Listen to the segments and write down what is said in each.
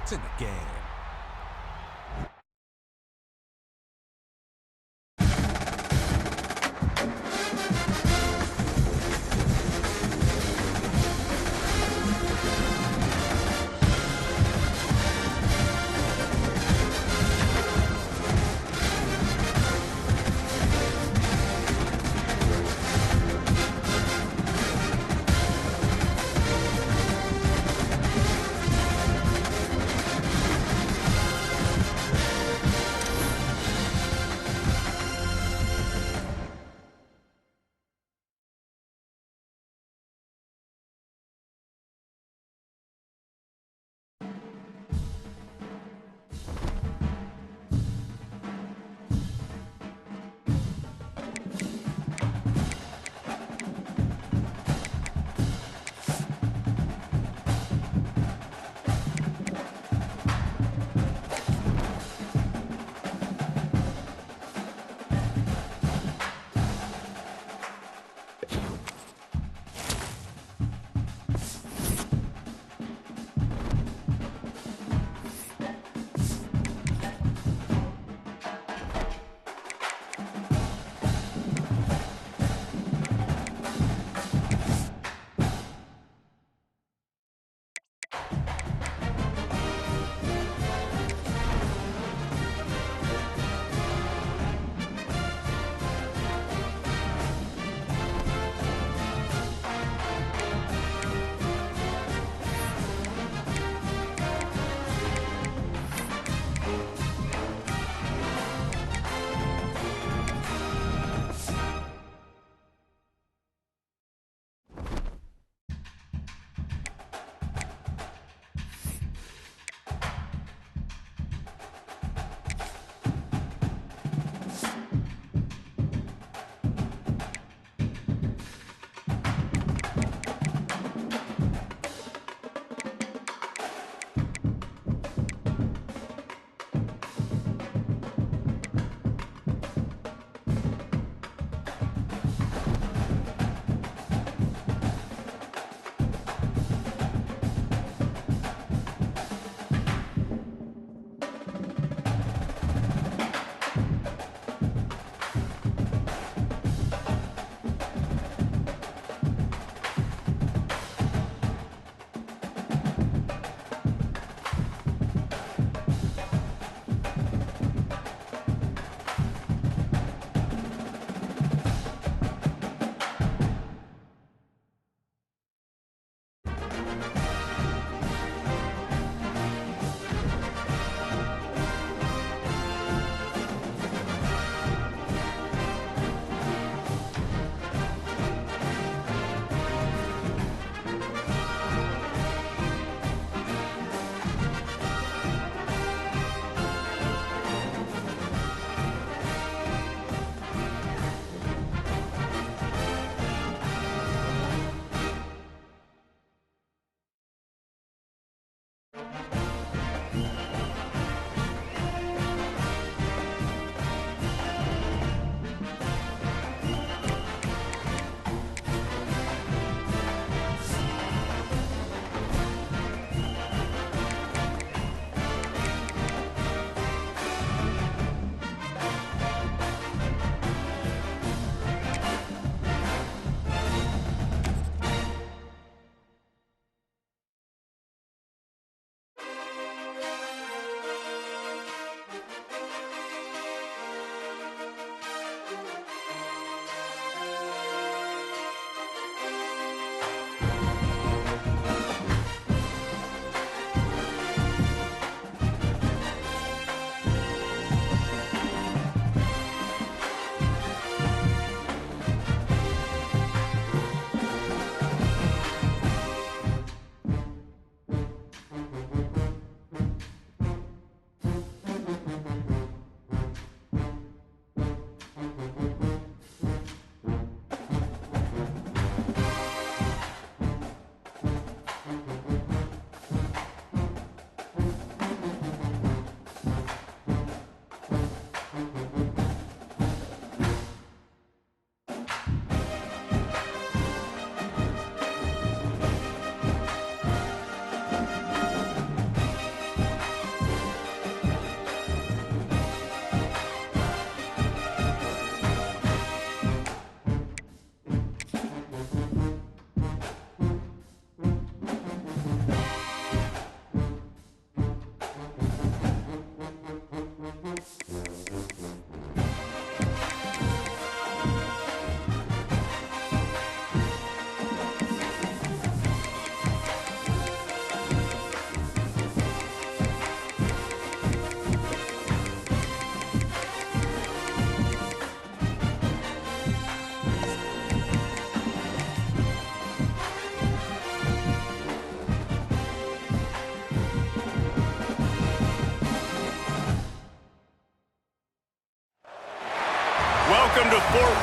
It's in the game.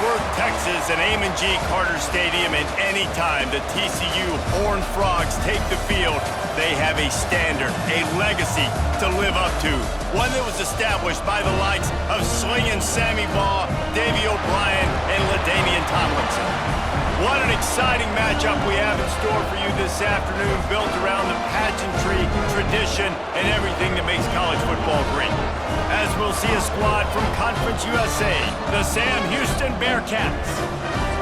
Worth, Texas, and Amon G. Carter Stadium, and anytime the TCU Horned Frogs take the field, they have a standard, a legacy to live up to. One that was established by the likes of Slingin' Sammy Baugh, Davey O'Brien, and LaDainian Tomlinson. What an exciting matchup we have in store for you this afternoon, built around the pageantry, tradition, and everything that makes college football great. As we'll see a squad from Conference USA, the Sam Houston Bearcats,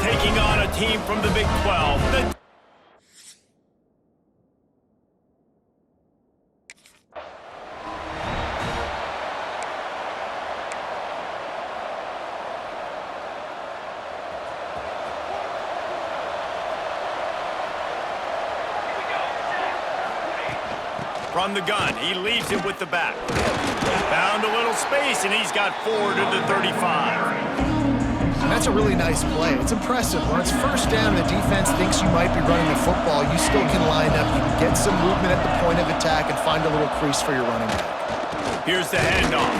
taking on a team from the Big 12, From the gun, he leaves it with the back. Found a little space, and he's got 4 to the 35. That's a really nice play. It's impressive. When it's first down and the defense thinks you might be running the football, you still can line up. You can get some movement at the point of attack and find a little crease for your running back. Here's the handoff.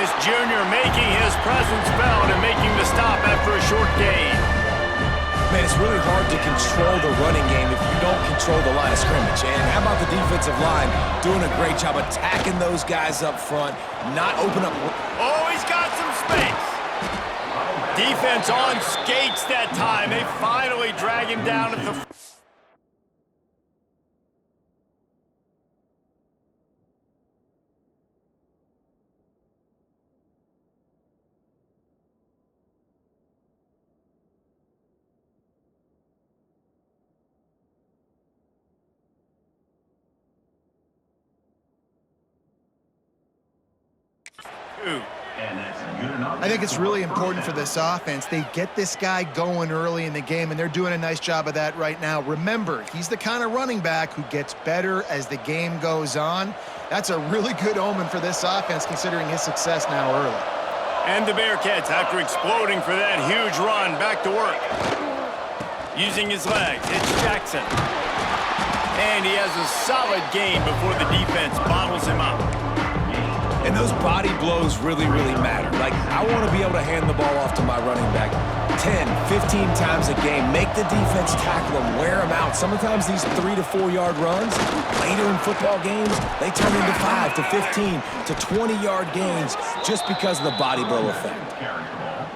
This junior making his presence felt and making the stop after a short gain. Man, it's really hard to control the running game if you don't control the line of scrimmage. And how about the defensive line doing a great job attacking those guys up front, not open up. Oh, he's got some space. Defense on skates that time. They finally drag him down at the... I think it's really important for this offense. They get this guy going early in the game, and they're doing a nice job of that right now. Remember, he's the kind of running back who gets better as the game goes on. That's a really good omen for this offense, considering his success now early. And the Bearcats, after exploding for that huge run, back to work. Using his legs, it's Jackson. And he has a solid gain before the defense bottles him up. And those body blows really, really matter. Like, I want to be able to hand the ball off to my running back 10, 15 times a game. Make the defense tackle them, wear them out. Sometimes these 3 to 4 yard runs, later in football games, they turn into 5 to 15 to 20-yard gains just because of the body blow effect.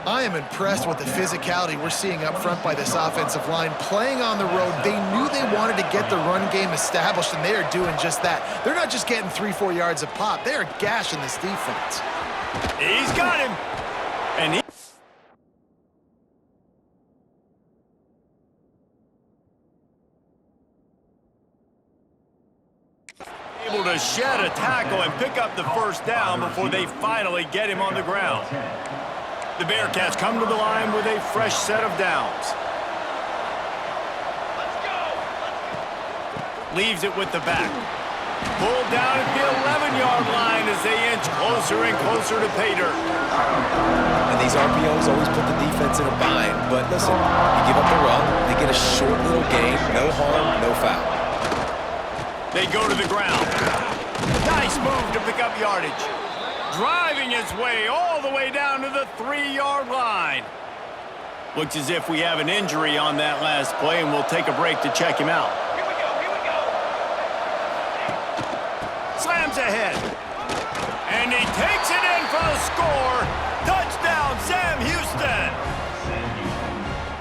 I am impressed with the physicality we're seeing up front by this offensive line. Playing on the road, they knew they wanted to get the run game established, and they are doing just that. They're not just getting 3-4 yards a pop. They are gashing this defense. He's got him. And he... able to shed a tackle and pick up the first down before they finally get him on the ground. The Bearcats come to the line with a fresh set of downs. Leaves it with the back. Pulled down at the 11-yard line as they inch closer and closer to pay dirt. And these RPOs always put the defense in a bind. But listen, you give up the run, they get a short little gain, no harm, no foul. They go to the ground. Nice move to pick up yardage. Driving his way all the way down to the 3-yard line. Looks as if we have an injury on that last play, and we'll take a break to check him out. Here we go. Slams ahead. And he takes it in for the score. Touchdown, Sam Houston.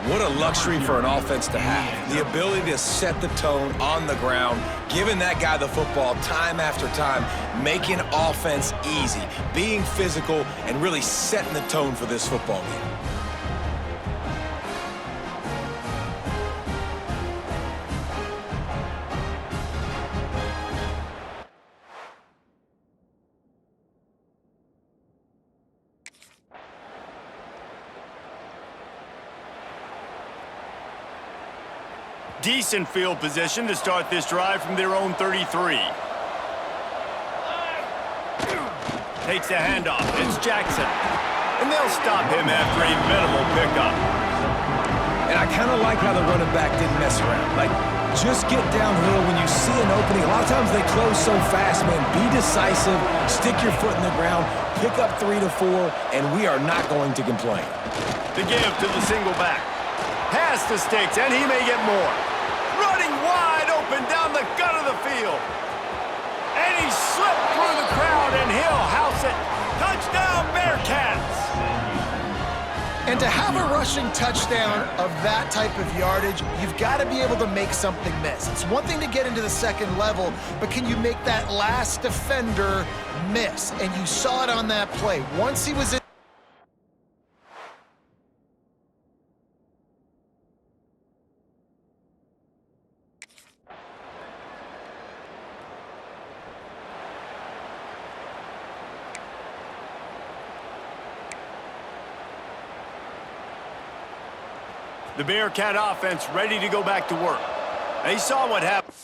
What a luxury for an offense to have. The ability to set the tone on the ground, giving that guy the football time after time, making offense easy, being physical, and really setting the tone for this football game. Decent field position to start this drive from their own 33. Takes the handoff. It's Jackson. And they'll stop him after a minimal pickup. And I kind of like how the running back didn't mess around. Like, just get downhill when you see an opening. A lot of times they close so fast, man. Be decisive, stick your foot in the ground, pick up 3 to 4, and we are not going to complain. The give to the single back. Pass the sticks, and he may get more. Running wide open down the gut of the field. And he slipped through the crowd, and he'll house it. Touchdown, Bearcats! And to have a rushing touchdown of that type of yardage, you've got to be able to make something miss. It's one thing to get into the second level, but can you make that last defender miss? And you saw it on that play. Once he was in. The Bearcat offense ready to go back to work. They saw what happened.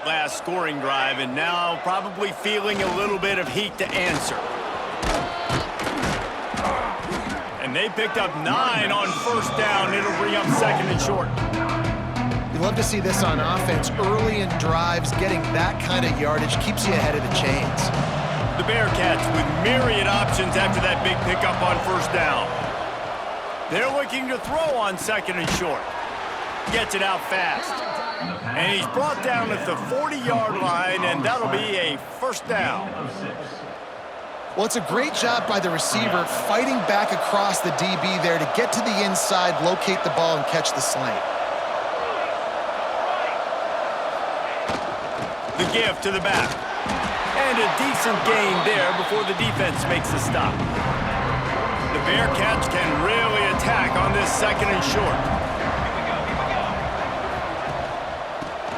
Last scoring drive, and now probably feeling a little bit of heat to answer. And they picked up 9 on first down. It'll bring up second and short. You love to see this on offense. Early in drives, getting that kind of yardage keeps you ahead of the chains. The Bearcats with myriad options after that big pickup on first down. They're looking to throw on second and short. Gets it out fast. And he's brought down at the 40-yard line, and that'll be a first down. Well, it's a great job by the receiver fighting back across the DB there to get to the inside, locate the ball, and catch the slant. The give to the back. And a decent gain there before the defense makes the stop. The Bearcats can really attack on this second and short.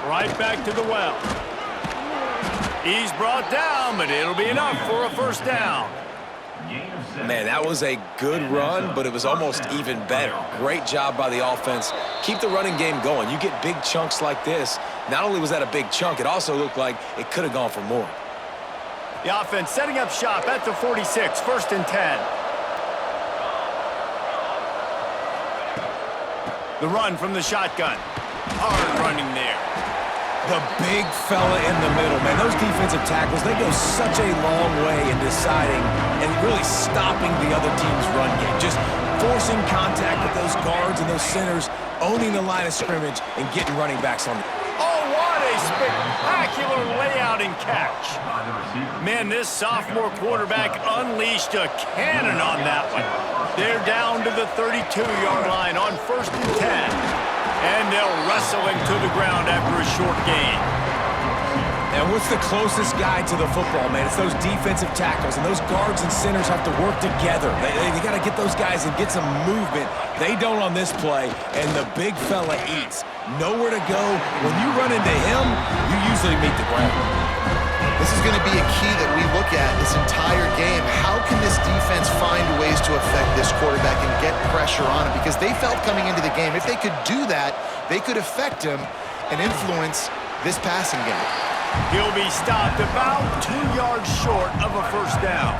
Right back to the well. He's brought down, but it'll be enough for a first down. Man, that was a good run, but it was almost even better. Great job by the offense. Keep the running game going. You get big chunks like this. Not only was that a big chunk, it also looked like it could have gone for more. The offense setting up shop at the 46, first and 10. The run from the shotgun. Hard running there. The big fella in the middle, man. Those defensive tackles, they go such a long way in deciding and really stopping the other team's run game. Just forcing contact with those guards and those centers, owning the line of scrimmage, and getting running backs on the... Oh, what a spectacular layout and catch. Man, this sophomore quarterback unleashed a cannon on that one. They're down to the 32-yard line on first and 10. And they'll wrestle him to the ground after a short gain. And what's the closest guy to the football, man? It's those defensive tackles, and those guards and centers have to work together. They got to get those guys and get some movement. They don't on this play, and the big fella eats. Nowhere to go. When you run into him, you usually meet the ground. This is going to be a key that we look at this entire game. How can this defense find ways to affect this quarterback and get pressure on him? Because they felt coming into the game, if they could do that, they could affect him and influence this passing game. He'll be stopped about 2 yards short of a first down.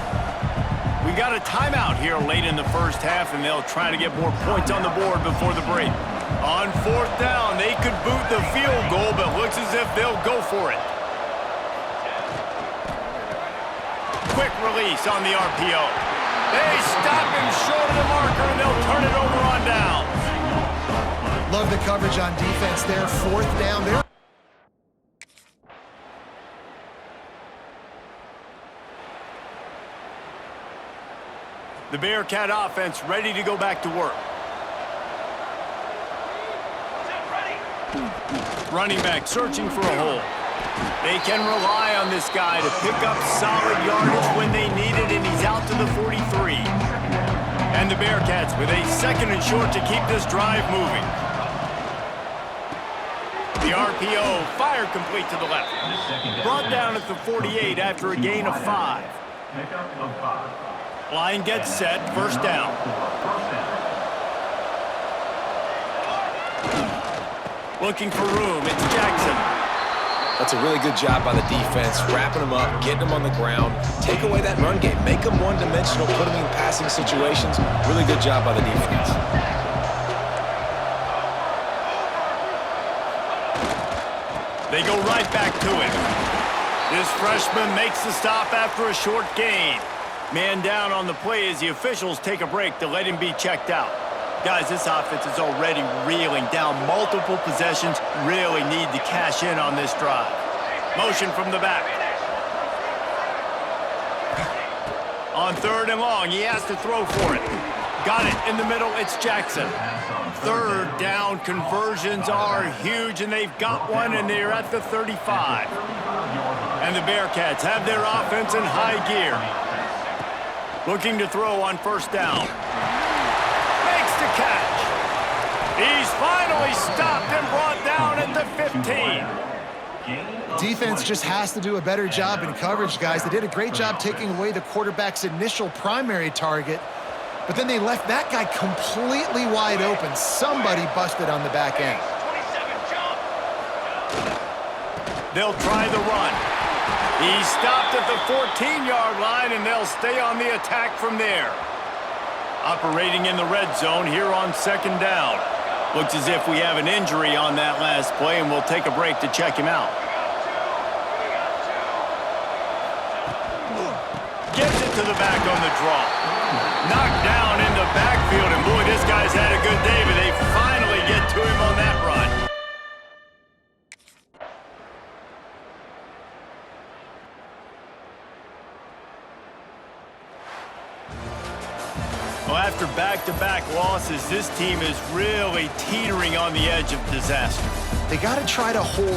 We got a timeout here late in the first half, and they'll try to get more points on the board before the break. On fourth down, they could boot the field goal, but looks as if they'll go for it. Quick release on the RPO. They stop him short of the marker, and they'll turn it over on downs. Love the coverage on defense there. Fourth down there. The Bearcat offense ready to go back to work. Running back searching for a hole. They can rely on this guy to pick up solid yardage when they need it, and he's out to the 43. And the Bearcats with a 2nd and short to keep this drive moving. The RPO, fire complete to the left. Brought down at the 48 after a gain of 5. Line gets set, 1st down. Looking for room, it's Jackson. That's a really good job by the defense, wrapping them up, getting them on the ground, take away that run game, make them one-dimensional, put them in passing situations. Really good job by the defense. They go right back to it. This freshman makes the stop after a short gain. Man down on the play as the officials take a break to let him be checked out. Guys, this offense is already reeling down multiple possessions. Really need to cash in on this drive. Motion from the back. On 3rd and long, he has to throw for it. Got it in the middle, it's Jackson. 3rd down conversions are huge, and they've got one, and they're at the 35. And the Bearcats have their offense in high gear. Looking to throw on 1st down. Makes the catch. He's finally stopped and brought down at the 15. Defense just has to do a better job in coverage, guys. They did a great job taking away the quarterback's initial primary target, but then they left that guy completely wide open. Somebody busted on the back end. They'll try the run. He stopped at the 14-yard line, and they'll stay on the attack from there. Operating in the red zone here on 2nd down. Looks as if we have an injury on that last play, and we'll take a break to check him out. Gives it to the back on the draw. Knocked down in the backfield, and boy, this guy's had a good day, but they finally get to him on that run. Well, after back-to-back losses, this team is really teetering on the edge of disaster. They got to try to hold